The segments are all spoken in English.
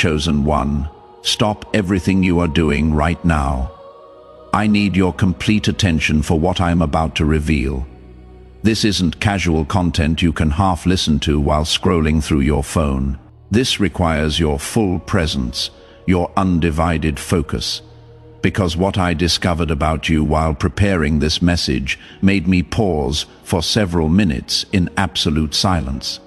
Chosen one, stop everything you are doing right now. I need your complete attention for what I am about to reveal. This isn't casual content you can half listen to while scrolling through your phone. This requires your full presence, your undivided focus. Because what I discovered about you while preparing this message made me pause for several minutes in absolute silence.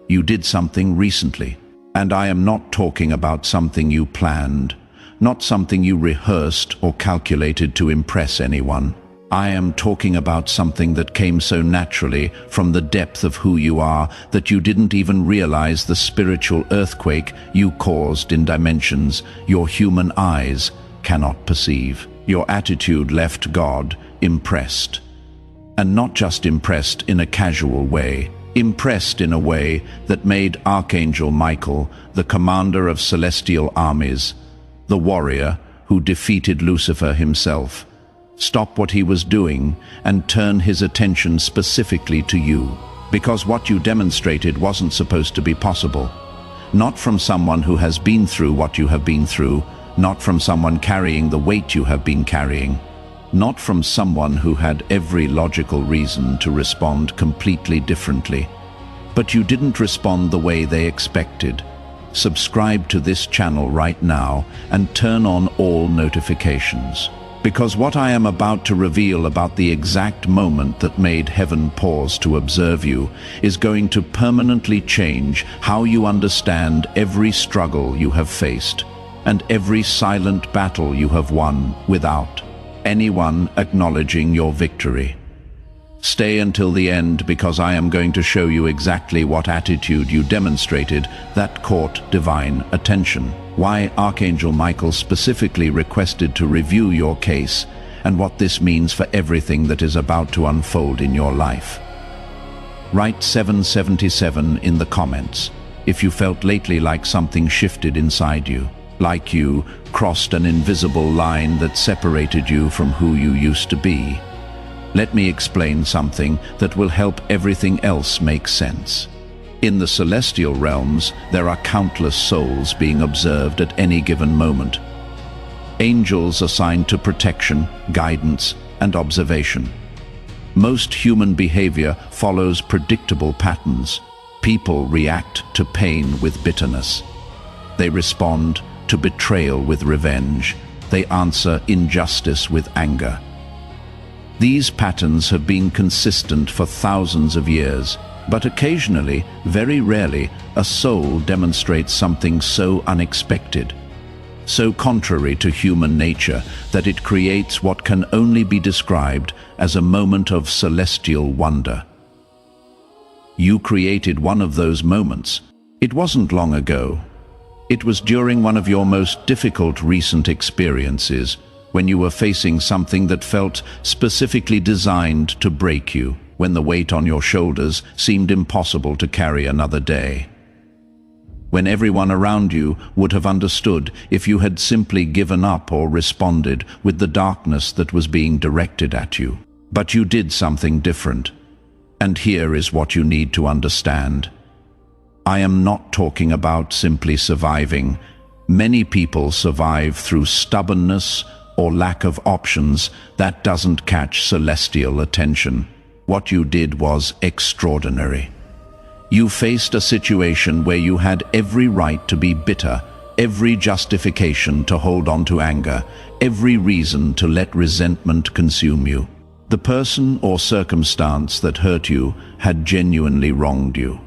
You did something recently, and I am not talking about something you planned, not something you rehearsed or calculated to impress anyone. I am talking about something that came so naturally from the depth of who you are that you didn't even realize the spiritual earthquake you caused in dimensions your human eyes cannot perceive. Your attitude left God impressed. And not just impressed in a casual way, impressed in a way that made Archangel Michael, the commander of celestial armies, the warrior who defeated Lucifer himself, stop what he was doing and turn his attention specifically to you. Because what you demonstrated wasn't supposed to be possible. Not from someone who has been through what you have been through, not from someone carrying the weight you have been carrying, not from someone who had every logical reason to respond completely differently. But you didn't respond the way they expected. Subscribe to this channel right now and turn on all notifications. Because what I am about to reveal about the exact moment that made heaven pause to observe you is going to permanently change how you understand every struggle you have faced and every silent battle you have won without anyone acknowledging your victory. Stay until the end, because I am going to show you exactly what attitude you demonstrated that caught divine attention, why Archangel Michael specifically requested to review your case, and what this means for everything that is about to unfold in your life. Write 777 in the comments if you felt lately like something shifted inside you, like you crossed an invisible line that separated you from who you used to be. Let me explain something that will help everything else make sense. In the celestial realms, there are countless souls being observed at any given moment. Angels assigned to protection, guidance, and observation. Most human behavior follows predictable patterns. People react to pain with bitterness. They respond to betrayal with revenge. They answer injustice with anger. These patterns have been consistent for thousands of years, but occasionally, very rarely, a soul demonstrates something so unexpected, so contrary to human nature that it creates what can only be described as a moment of celestial wonder. You created one of those moments. It wasn't long ago. It was during one of your most difficult recent experiences, when you were facing something that felt specifically designed to break you, when the weight on your shoulders seemed impossible to carry another day. When everyone around you would have understood if you had simply given up or responded with the darkness that was being directed at you. But you did something different. And here is what you need to understand. I am not talking about simply surviving. Many people survive through stubbornness or lack of options that doesn't catch celestial attention. What you did was extraordinary. You faced a situation where you had every right to be bitter, every justification to hold on to anger, every reason to let resentment consume you. The person or circumstance that hurt you had genuinely wronged you.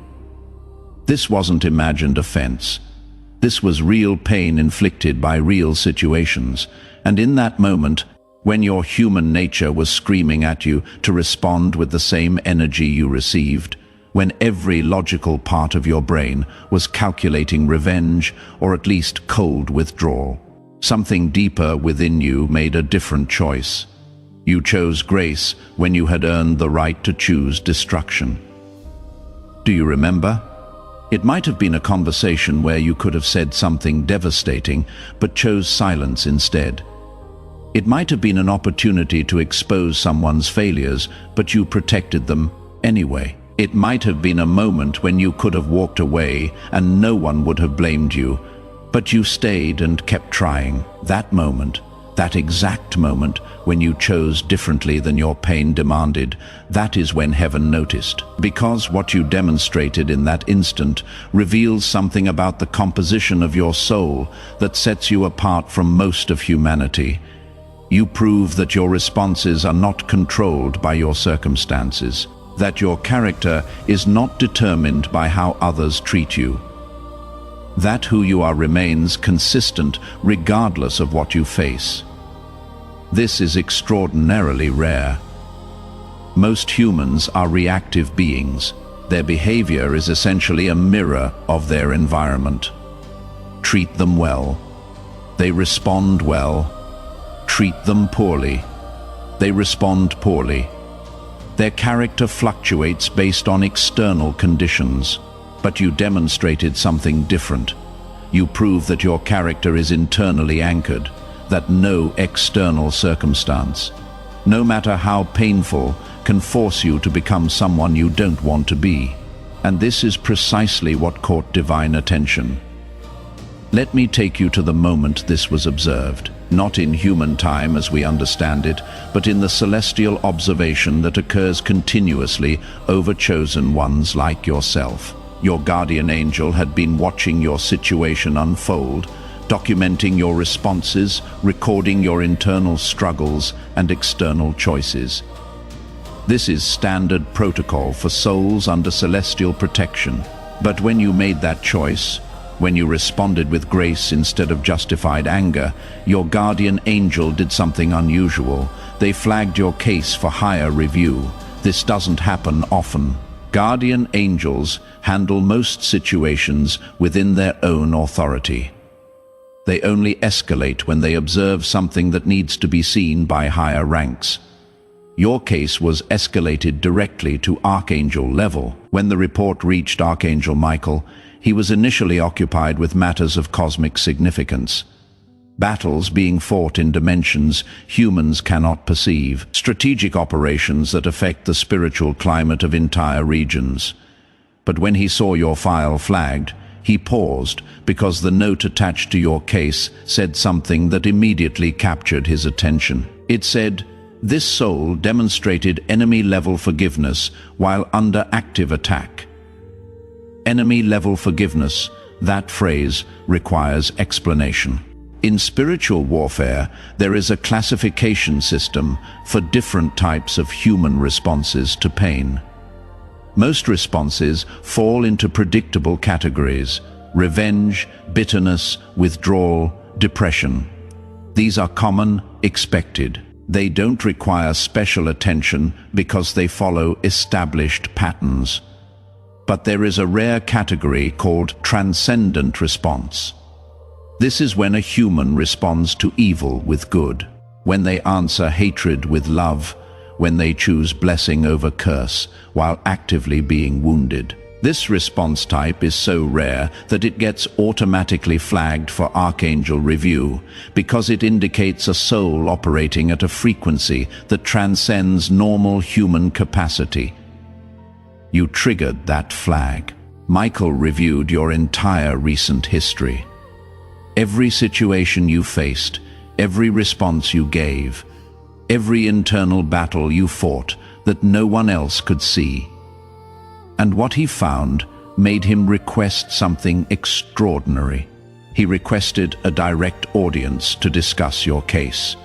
This wasn't imagined offense. This was real pain inflicted by real situations. And in that moment, when your human nature was screaming at you to respond with the same energy you received, when every logical part of your brain was calculating revenge or at least cold withdrawal, something deeper within you made a different choice. You chose grace when you had earned the right to choose destruction. Do you remember? It might have been a conversation where you could have said something devastating, but chose silence instead. It might have been an opportunity to expose someone's failures, but you protected them anyway. It might have been a moment when you could have walked away and no one would have blamed you, But you stayed and kept trying. That moment, that exact moment when you chose differently than your pain demanded, that is when heaven noticed. Because what you demonstrated in that instant reveals something about the composition of your soul that sets you apart from most of humanity. You prove that your responses are not controlled by your circumstances, that your character is not determined by how others treat you. That who you are remains consistent regardless of what you face. This is extraordinarily rare. Most humans are reactive beings. Their behavior is essentially a mirror of their environment. Treat them well. They respond well. Treat them poorly. They respond poorly. Their character fluctuates based on external conditions. But you demonstrated something different. You prove that your character is internally anchored, that no external circumstance, no matter how painful, can force you to become someone you don't want to be. And this is precisely what caught divine attention. Let me take you to the moment this was observed, not in human time as we understand it, but in the celestial observation that occurs continuously over chosen ones like yourself. Your guardian angel had been watching your situation unfold, documenting your responses, recording your internal struggles and external choices. This is standard protocol for souls under celestial protection. But when you made that choice, when you responded with grace instead of justified anger, your guardian angel did something unusual. They flagged your case for higher review. This doesn't happen often. Guardian angels handle most situations within their own authority. They only escalate when they observe something that needs to be seen by higher ranks. Your case was escalated directly to Archangel level. When the report reached Archangel Michael, he was initially occupied with matters of cosmic significance. Battles being fought in dimensions humans cannot perceive, strategic operations that affect the spiritual climate of entire regions. But when he saw your file flagged, he paused because the note attached to your case said something that immediately captured his attention. It said, "This soul demonstrated enemy-level forgiveness while under active attack." Enemy-level forgiveness, that phrase requires explanation. In spiritual warfare, there is a classification system for different types of human responses to pain. Most responses fall into predictable categories: revenge, bitterness, withdrawal, depression. These are common, expected. They don't require special attention because they follow established patterns. But there is a rare category called transcendent response. This is when a human responds to evil with good, when they answer hatred with love, when they choose blessing over curse while actively being wounded. This response type is so rare that it gets automatically flagged for Archangel review because it indicates a soul operating at a frequency that transcends normal human capacity. You triggered that flag. Michael reviewed your entire recent history. Every situation you faced, every response you gave, every internal battle you fought that no one else could see. And what he found made him request something extraordinary. He requested a direct audience to discuss your case.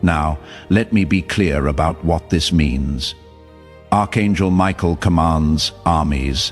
Now, let me be clear about what this means. Archangel Michael commands armies.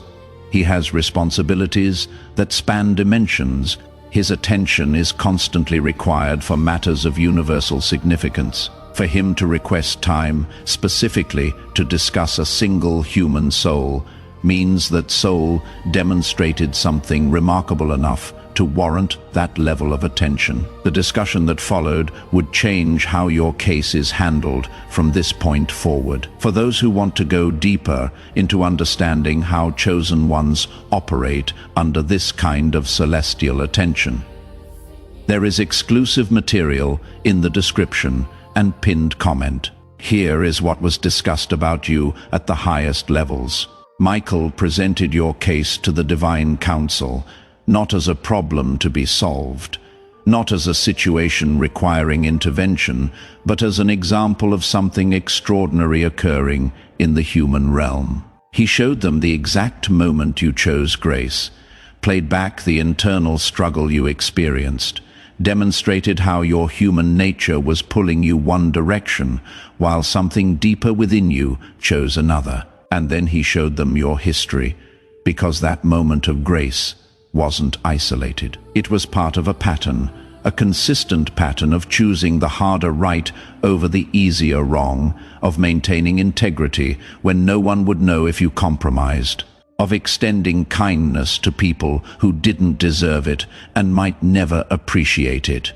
He has responsibilities that span dimensions. His attention is constantly required for matters of universal significance. For him to request time specifically to discuss a single human soul means that soul demonstrated something remarkable enough to warrant that level of attention. The discussion that followed would change how your case is handled from this point forward. For those who want to go deeper into understanding how chosen ones operate under this kind of celestial attention, there is exclusive material in the description and pinned comment. Here is what was discussed about you at the highest levels. Michael presented your case to the Divine Council, not as a problem to be solved, not as a situation requiring intervention, but as an example of something extraordinary occurring in the human realm. He showed them the exact moment you chose grace, played back the internal struggle you experienced, demonstrated how your human nature was pulling you one direction, while something deeper within you chose another. And then he showed them your history, because that moment of grace wasn't isolated. It was part of a pattern, a consistent pattern of choosing the harder right over the easier wrong, of maintaining integrity when no one would know if you compromised, of extending kindness to people who didn't deserve it and might never appreciate it.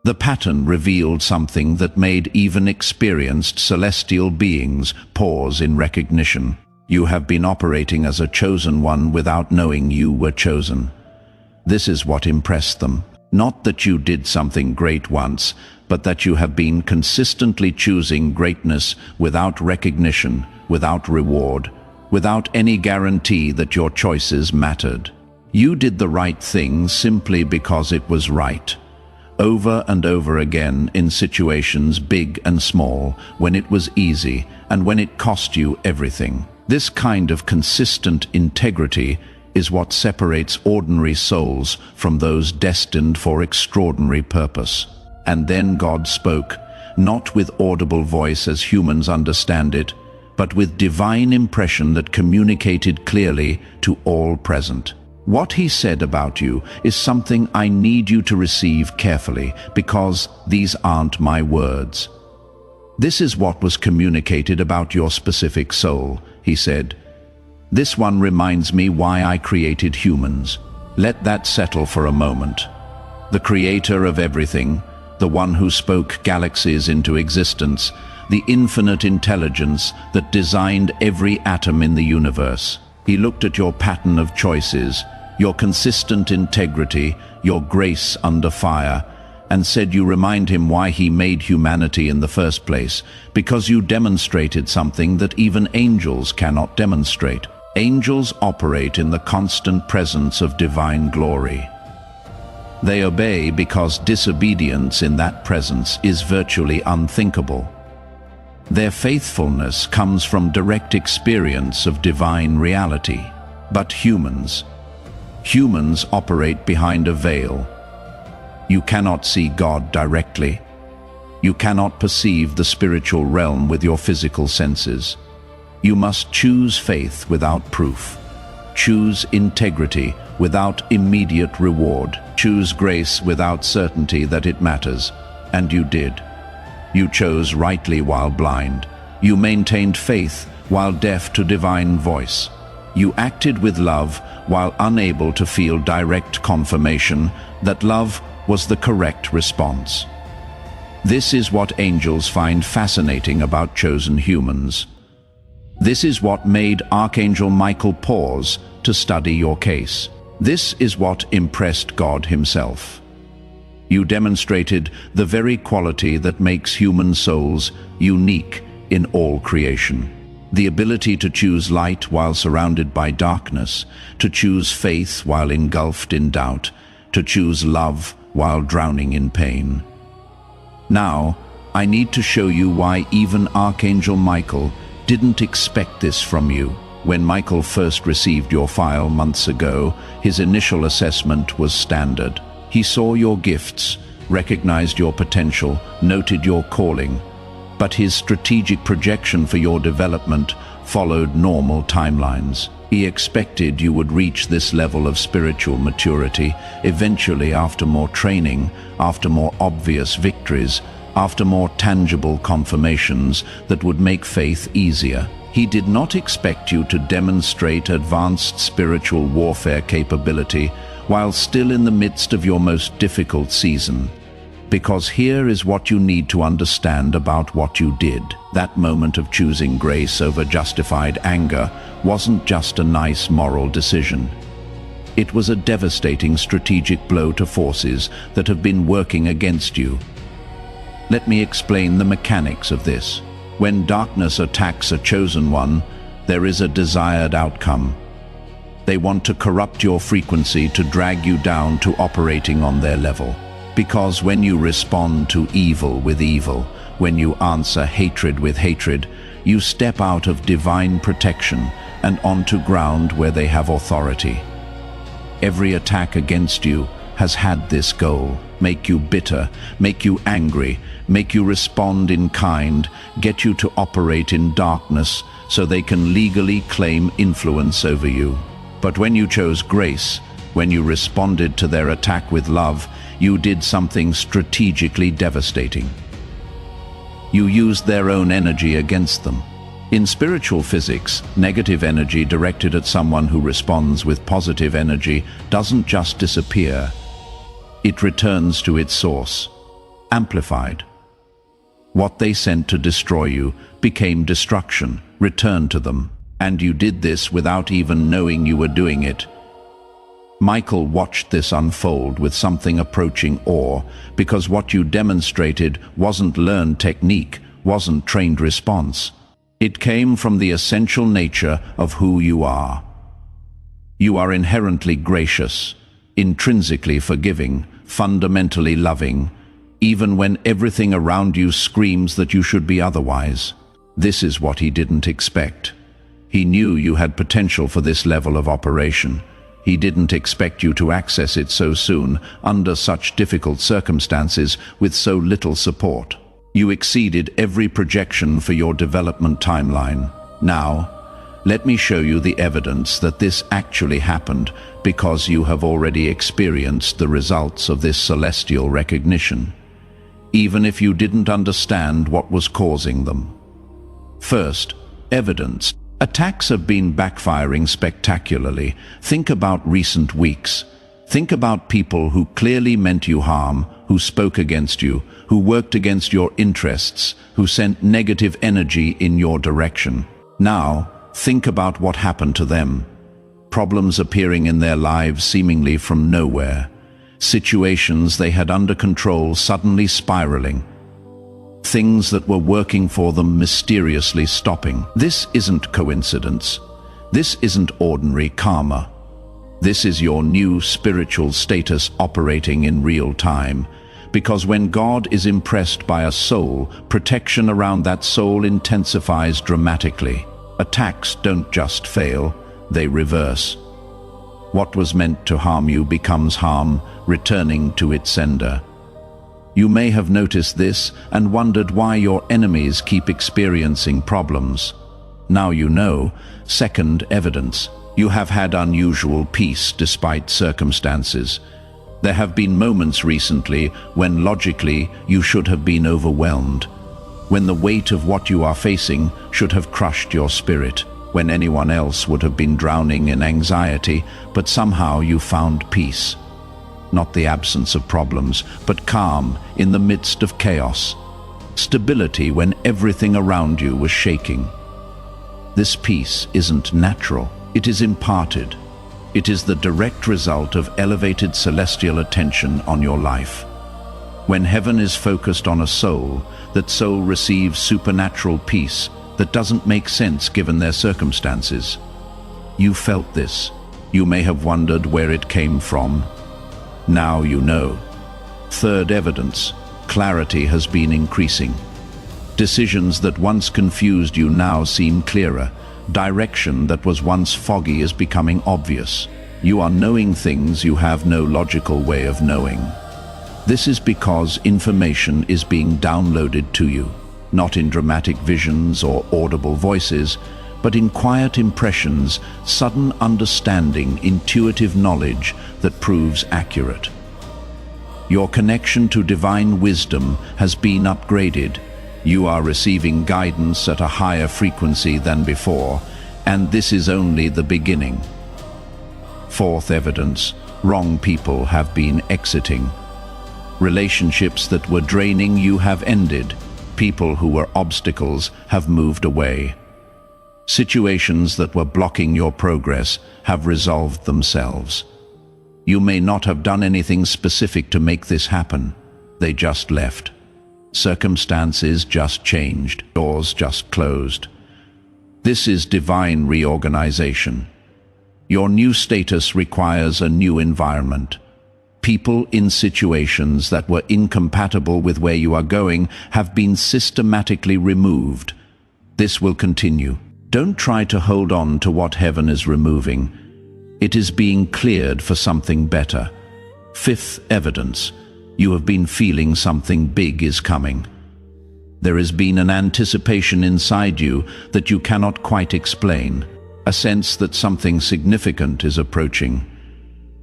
The pattern revealed something that made even experienced celestial beings pause in recognition. You have been operating as a chosen one without knowing you were chosen. This is what impressed them. Not that you did something great once, but that you have been consistently choosing greatness without recognition, without reward, without any guarantee that your choices mattered. You did the right thing simply because it was right. Over and over again in situations big and small, when it was easy and when it cost you everything. This kind of consistent integrity is what separates ordinary souls from those destined for extraordinary purpose. And then God spoke, not with audible voice as humans understand it, but with divine impression that communicated clearly to all present. What he said about you is something I need you to receive carefully, because these aren't my words. This is what was communicated about your specific soul, he said. This one reminds me why I created humans. Let that settle for a moment. The creator of everything, the one who spoke galaxies into existence, the infinite intelligence that designed every atom in the universe. He looked at your pattern of choices, your consistent integrity, your grace under fire, and said you remind him why he made humanity in the first place, because you demonstrated something that even angels cannot demonstrate. Angels operate in the constant presence of divine glory. They obey because disobedience in that presence is virtually unthinkable. Their faithfulness comes from direct experience of divine reality. But humans operate behind a veil. You cannot see God directly. You cannot perceive the spiritual realm with your physical senses. You must choose faith without proof. Choose integrity without immediate reward. Choose grace without certainty that it matters. And you did. You chose rightly while blind. You maintained faith while deaf to divine voice. You acted with love while unable to feel direct confirmation that love was the correct response. This is what angels find fascinating about chosen humans. This is what made Archangel Michael pause to study your case. This is what impressed God himself. You demonstrated the very quality that makes human souls unique in all creation. The ability to choose light while surrounded by darkness, to choose faith while engulfed in doubt, to choose love while drowning in pain. Now, I need to show you why even Archangel Michael didn't expect this from you. When Michael first received your file months ago, his initial assessment was standard. He saw your gifts, recognized your potential, noted your calling, but his strategic projection for your development followed normal timelines. He expected you would reach this level of spiritual maturity eventually after more training, after more obvious victories, after more tangible confirmations that would make faith easier. He did not expect you to demonstrate advanced spiritual warfare capability while still in the midst of your most difficult season. Because here is what you need to understand about what you did. That moment of choosing grace over justified anger wasn't just a nice moral decision. It was a devastating strategic blow to forces that have been working against you. Let me explain the mechanics of this. When darkness attacks a chosen one, there is a desired outcome. They want to corrupt your frequency to drag you down to operating on their level. Because when you respond to evil with evil, when you answer hatred with hatred, you step out of divine protection and onto ground where they have authority. Every attack against you has had this goal: make you bitter, make you angry, make you respond in kind, get you to operate in darkness so they can legally claim influence over you. But when you chose grace, when you responded to their attack with love, you did something strategically devastating. You used their own energy against them. In spiritual physics, negative energy directed at someone who responds with positive energy doesn't just disappear. It returns to its source, amplified. What they sent to destroy you became destruction, returned to them, and you did this without even knowing you were doing it. Michael watched this unfold with something approaching awe, because what you demonstrated wasn't learned technique, wasn't trained response. It came from the essential nature of who you are. You are inherently gracious, intrinsically forgiving, fundamentally loving, even when everything around you screams that you should be otherwise. This is what he didn't expect. He knew you had potential for this level of operation. He didn't expect you to access it so soon, under such difficult circumstances, with so little support. You exceeded every projection for your development timeline. Now, let me show you the evidence that this actually happened, because you have already experienced the results of this celestial recognition, even if you didn't understand what was causing them. First, evidence. Attacks have been backfiring spectacularly. Think about recent weeks. Think about people who clearly meant you harm, who spoke against you, who worked against your interests, who sent negative energy in your direction. Now, think about what happened to them. Problems appearing in their lives seemingly from nowhere. Situations they had under control suddenly spiraling. Things that were working for them mysteriously stopping. This isn't coincidence. This isn't ordinary karma. This is your new spiritual status operating in real time. Because when God is impressed by a soul, protection around that soul intensifies dramatically. Attacks don't just fail, they reverse. What was meant to harm you becomes harm, returning to its sender. You may have noticed this and wondered why your enemies keep experiencing problems. Now you know. Second, evidence. You have had unusual peace despite circumstances. There have been moments recently when logically you should have been overwhelmed, when the weight of what you are facing should have crushed your spirit, when anyone else would have been drowning in anxiety, but somehow you found peace. Not the absence of problems, but calm in the midst of chaos. Stability when everything around you was shaking. This peace isn't natural, it is imparted. It is the direct result of elevated celestial attention on your life. When heaven is focused on a soul, that soul receives supernatural peace that doesn't make sense given their circumstances. You felt this. You may have wondered where it came from. Now you know. Third, evidence. Clarity has been increasing. Decisions that once confused you now seem clearer. Direction that was once foggy is becoming obvious. You are knowing things you have no logical way of knowing. This is because information is being downloaded to you, not in dramatic visions or audible voices, but in quiet impressions, sudden understanding, intuitive knowledge that proves accurate. Your connection to divine wisdom has been upgraded. You are receiving guidance at a higher frequency than before, and this is only the beginning. Fourth, evidence. Wrong people have been exiting. Relationships that were draining you have ended. People who were obstacles have moved away. Situations that were blocking your progress have resolved themselves. You may not have done anything specific to make this happen. They just left. Circumstances just changed. Doors just closed. This is divine reorganization. Your new status requires a new environment. People in situations that were incompatible with where you are going have been systematically removed. This will continue. Don't try to hold on to what heaven is removing. It is being cleared for something better. Fifth evidence: you have been feeling something big is coming. There has been an anticipation inside you that you cannot quite explain, a sense that something significant is approaching,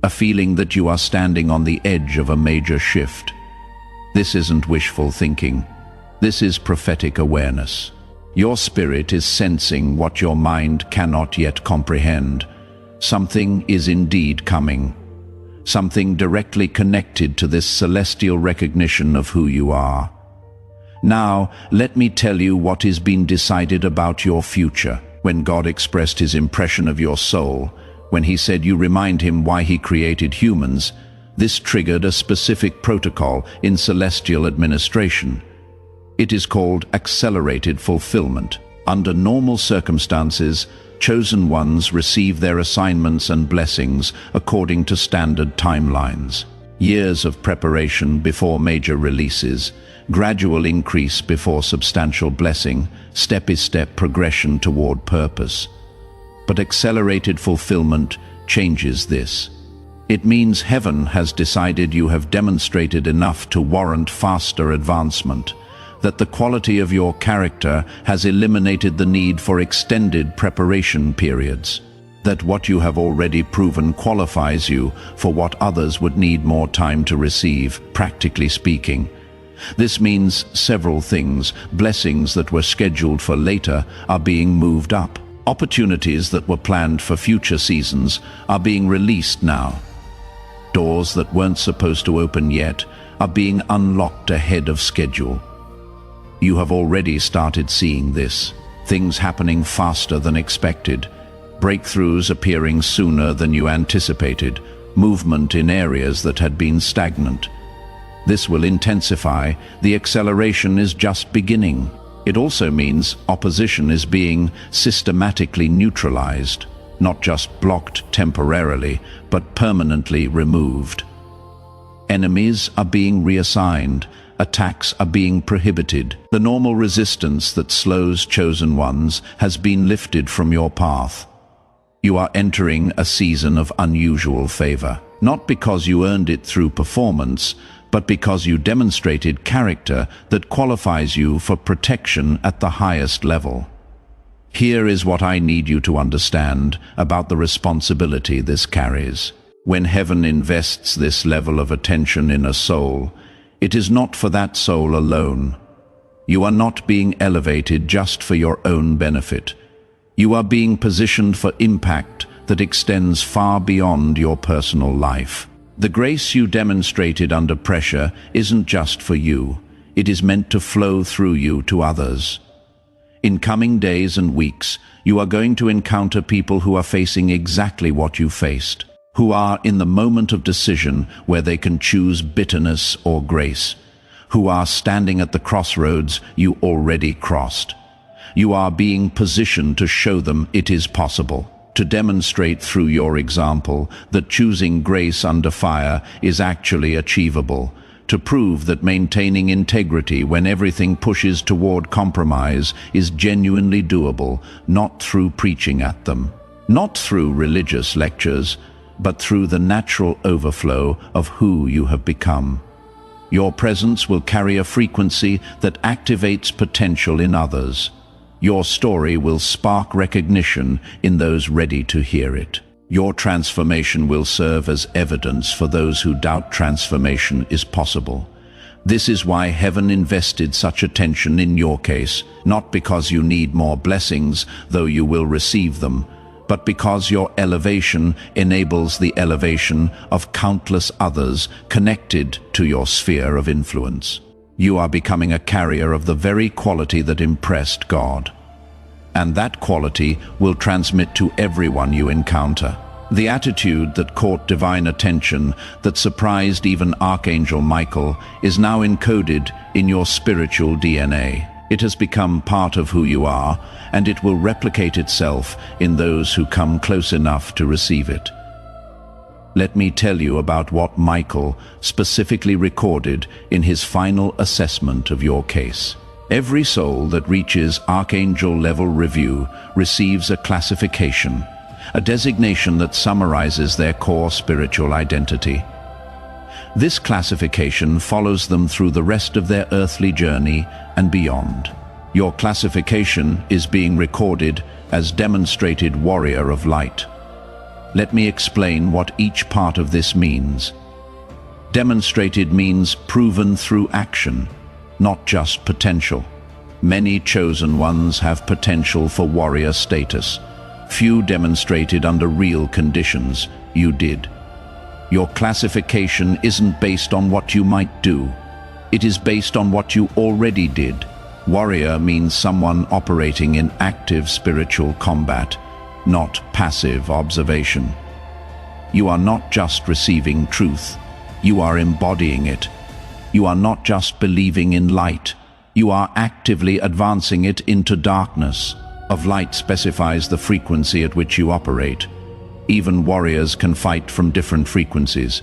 a feeling that you are standing on the edge of a major shift. This isn't wishful thinking. This is prophetic awareness. Your spirit is sensing what your mind cannot yet comprehend. Something is indeed coming. Something directly connected to this celestial recognition of who you are. Now, let me tell you what has been decided about your future. When God expressed his impression of your soul, when he said you remind him why he created humans, this triggered a specific protocol in celestial administration. It is called accelerated fulfillment. Under normal circumstances, chosen ones receive their assignments and blessings according to standard timelines. Years of preparation before major releases, gradual increase before substantial blessing, step-by-step progression toward purpose. But accelerated fulfillment changes this. It means heaven has decided you have demonstrated enough to warrant faster advancement, that the quality of your character has eliminated the need for extended preparation periods, that what you have already proven qualifies you for what others would need more time to receive, practically speaking. This means several things. Blessings that were scheduled for later are being moved up. Opportunities that were planned for future seasons are being released now. Doors that weren't supposed to open yet are being unlocked ahead of schedule. You have already started seeing this. Things happening faster than expected. Breakthroughs appearing sooner than you anticipated. Movement in areas that had been stagnant. This will intensify. The acceleration is just beginning. It also means opposition is being systematically neutralized, not just blocked temporarily, but permanently removed. Enemies are being reassigned. Attacks are being prohibited. The normal resistance that slows chosen ones has been lifted from your path. You are entering a season of unusual favor, not because you earned it through performance, but because you demonstrated character that qualifies you for protection at the highest level. Here is what I need you to understand about the responsibility this carries. When heaven invests this level of attention in a soul, it is not for that soul alone. You are not being elevated just for your own benefit. You are being positioned for impact that extends far beyond your personal life. The grace you demonstrated under pressure isn't just for you. It is meant to flow through you to others. In coming days and weeks, you are going to encounter people who are facing exactly what you faced, who are in the moment of decision where they can choose bitterness or grace, who are standing at the crossroads you already crossed. You are being positioned to show them it is possible, to demonstrate through your example that choosing grace under fire is actually achievable, to prove that maintaining integrity when everything pushes toward compromise is genuinely doable, not through preaching at them, not through religious lectures, but through the natural overflow of who you have become. Your presence will carry a frequency that activates potential in others. Your story will spark recognition in those ready to hear it. Your transformation will serve as evidence for those who doubt transformation is possible. This is why heaven invested such attention in your case, not because you need more blessings, though you will receive them, but because your elevation enables the elevation of countless others connected to your sphere of influence. You are becoming a carrier of the very quality that impressed God. And that quality will transmit to everyone you encounter. The attitude that caught divine attention, that surprised even Archangel Michael, is now encoded in your spiritual DNA. It has become part of who you are, and it will replicate itself in those who come close enough to receive it. Let me tell you about what Michael specifically recorded in his final assessment of your case. Every soul that reaches Archangel level review receives a classification, a designation that summarizes their core spiritual identity. This classification follows them through the rest of their earthly journey and beyond. Your classification is being recorded as demonstrated warrior of light. Let me explain what each part of this means. Demonstrated means proven through action, not just potential. Many chosen ones have potential for warrior status. Few demonstrated under real conditions. You did. Your classification isn't based on what you might do. It is based on what you already did. Warrior means someone operating in active spiritual combat, not passive observation. You are not just receiving truth, you are embodying it. You are not just believing in light, you are actively advancing it into darkness. Of light specifies the frequency at which you operate. Even warriors can fight from different frequencies.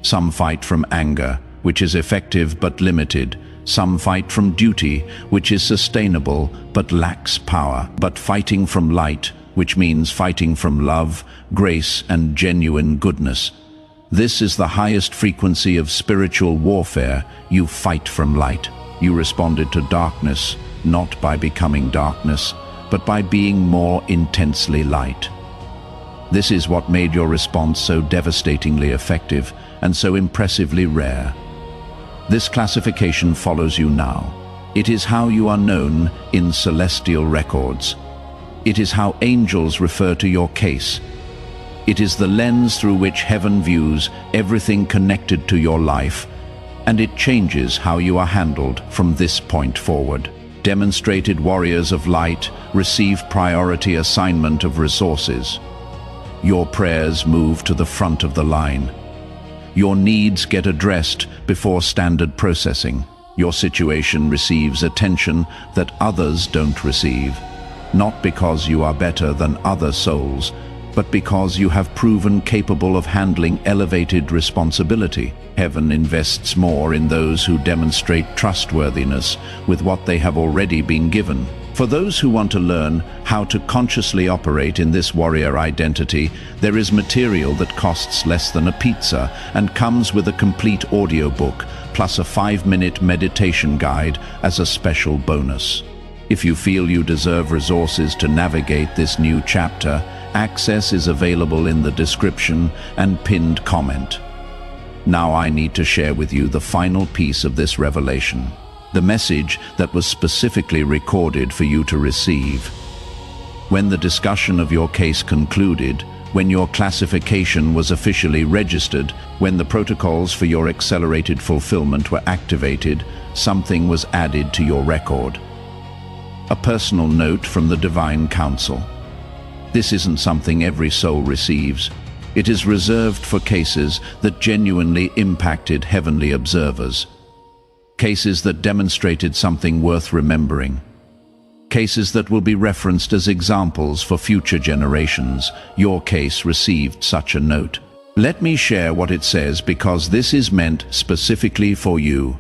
Some fight from anger, which is effective but limited. Some fight from duty, which is sustainable but lacks power. But fighting from light, which means fighting from love, grace, and genuine goodness. This is the highest frequency of spiritual warfare. You fight from light. You responded to darkness, not by becoming darkness, but by being more intensely light. This is what made your response so devastatingly effective and so impressively rare. This classification follows you now. It is how you are known in celestial records. It is how angels refer to your case. It is the lens through which heaven views everything connected to your life, and it changes how you are handled from this point forward. Demonstrated warriors of light receive priority assignment of resources. Your prayers move to the front of the line. Your needs get addressed before standard processing. Your situation receives attention that others don't receive, not because you are better than other souls, but because you have proven capable of handling elevated responsibility. Heaven invests more in those who demonstrate trustworthiness with what they have already been given. For those who want to learn how to consciously operate in this warrior identity, there is material that costs less than a pizza and comes with a complete audiobook, plus a 5-minute meditation guide as a special bonus. If you feel you deserve resources to navigate this new chapter, access is available in the description and pinned comment. Now I need to share with you the final piece of this revelation. The message that was specifically recorded for you to receive. When the discussion of your case concluded, when your classification was officially registered, when the protocols for your accelerated fulfillment were activated, something was added to your record. A personal note from the Divine Council. This isn't something every soul receives. It is reserved for cases that genuinely impacted heavenly observers. Cases that demonstrated something worth remembering. Cases that will be referenced as examples for future generations. Your case received such a note. Let me share what it says, because this is meant specifically for you,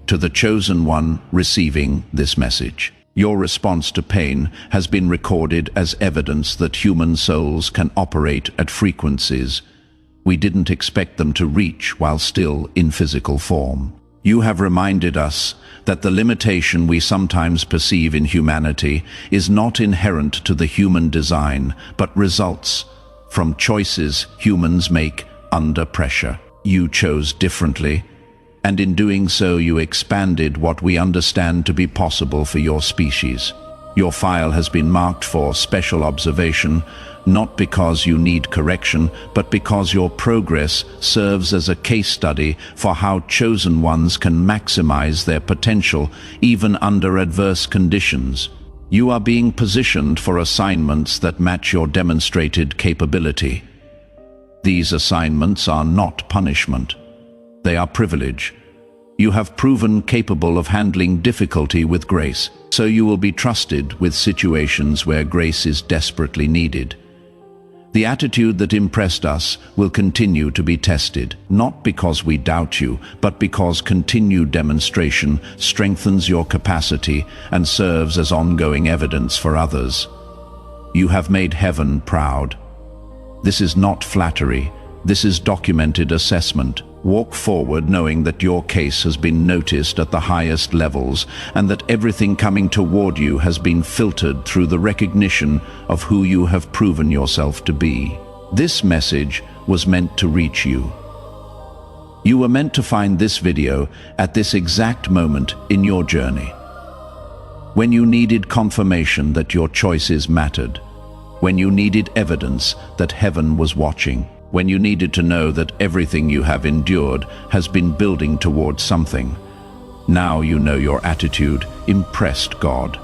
to the chosen one receiving this message. Your response to pain has been recorded as evidence that human souls can operate at frequencies we didn't expect them to reach while still in physical form. You have reminded us that the limitation we sometimes perceive in humanity is not inherent to the human design, but results from choices humans make under pressure. You chose differently, and in doing so you expanded what we understand to be possible for your species. Your file has been marked for special observation, not because you need correction, but because your progress serves as a case study for how chosen ones can maximize their potential even under adverse conditions. You are being positioned for assignments that match your demonstrated capability. These assignments are not punishment. They are privilege. You have proven capable of handling difficulty with grace, so you will be trusted with situations where grace is desperately needed. The attitude that impressed us will continue to be tested, not because we doubt you, but because continued demonstration strengthens your capacity and serves as ongoing evidence for others. You have made heaven proud. This is not flattery, this is documented assessment. Walk forward knowing that your case has been noticed at the highest levels and that everything coming toward you has been filtered through the recognition of who you have proven yourself to be. This message was meant to reach you. You were meant to find this video at this exact moment in your journey. When you needed confirmation that your choices mattered. When you needed evidence that heaven was watching. When you needed to know that everything you have endured has been building towards something. Now you know your attitude impressed God.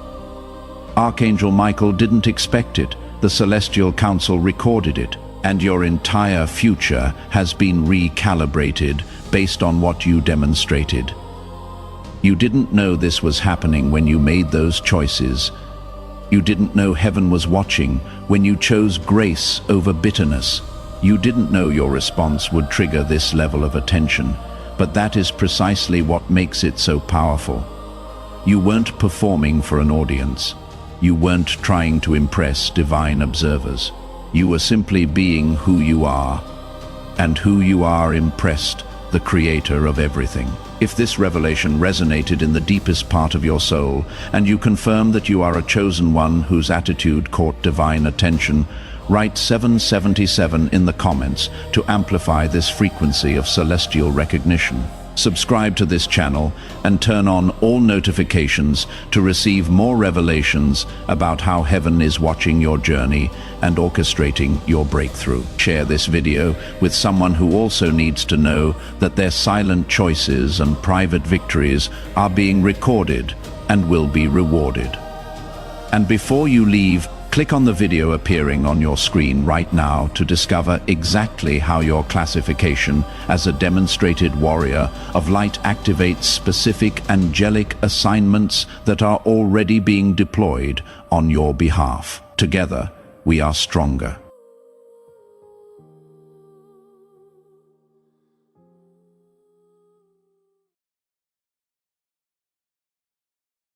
Archangel Michael didn't expect it, the Celestial Council recorded it, and your entire future has been recalibrated based on what you demonstrated. You didn't know this was happening when you made those choices. You didn't know heaven was watching when you chose grace over bitterness. You didn't know your response would trigger this level of attention, but that is precisely what makes it so powerful. You weren't performing for an audience. You weren't trying to impress divine observers. You were simply being who you are, and who you are impressed the Creator of everything. If this revelation resonated in the deepest part of your soul, and you confirm that you are a chosen one whose attitude caught divine attention, write 777 in the comments to amplify this frequency of celestial recognition. Subscribe to this channel and turn on all notifications to receive more revelations about how heaven is watching your journey and orchestrating your breakthrough. Share this video with someone who also needs to know that their silent choices and private victories are being recorded and will be rewarded. And before you leave, click on the video appearing on your screen right now to discover exactly how your classification as a demonstrated warrior of light activates specific angelic assignments that are already being deployed on your behalf. Together, we are stronger.